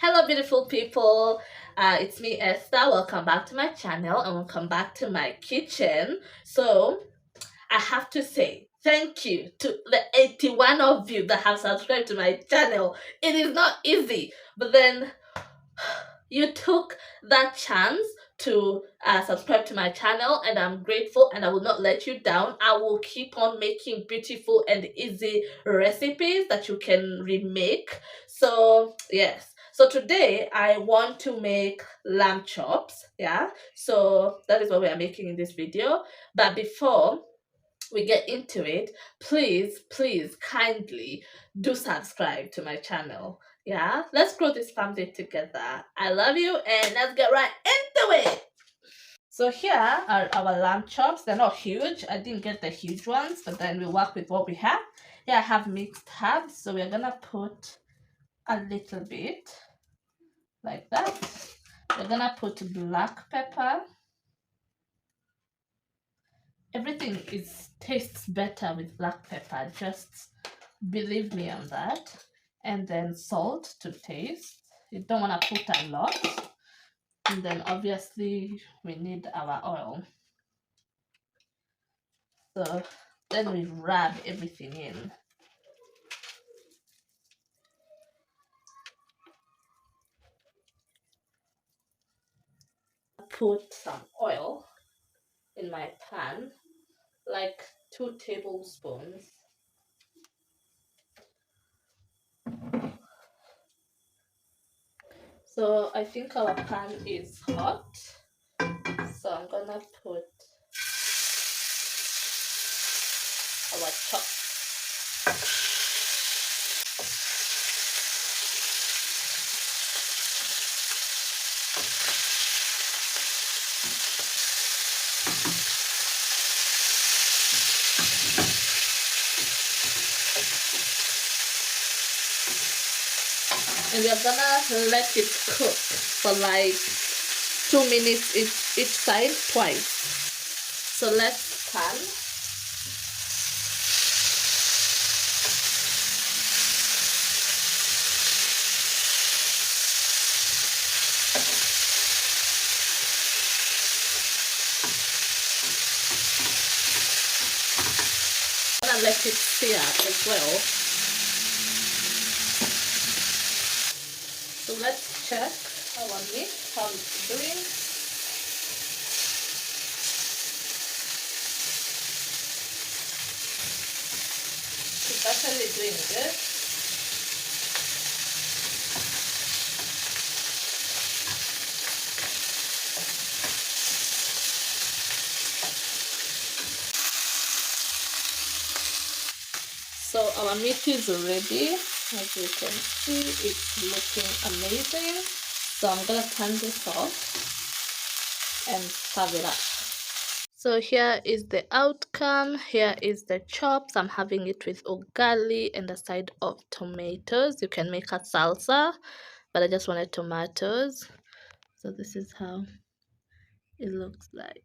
Hello, beautiful people. It's me, Esther. Welcome back to my channel and welcome back to my kitchen. So, I have to say thank you to the 81 of you that have subscribed to my channel. It is not easy, but then you took that chance to subscribe to my channel, and I'm grateful and I will not let you down. I will keep on making beautiful and easy recipes that you can remake. So yes, so today I want to make lamb chops. Yeah, so that is what we are making in this video. But before we get into it, please kindly do subscribe to my channel. Yeah, let's grow this family together. I love you, and let's get right into it. So here are our lamb chops. They're not huge. I didn't get the huge ones, but then we work with what we have. Here I have mixed herbs, so we're gonna put a little bit like that. We're gonna put black pepper. Everything tastes better with black pepper, just believe me on that. And then salt to taste. You don't want to put a lot. And then obviously we need our oil. So then we rub everything in. Put some oil in my pan, like 2 tablespoons. So I think our pan is hot. So I'm gonna put our chops. And we're gonna let it cook for like 2 minutes each side, twice. So let's pan. I'm gonna let it sear as well. So let's check our meat, how it's doing. It's actually doing good. So our meat is ready. As you can see, it's looking amazing. So I'm gonna turn this off and serve it up. So here is the outcome. Here is the chops. I'm having it with ugali and a side of tomatoes. You can make a salsa, but I just wanted tomatoes. So this is how it looks like.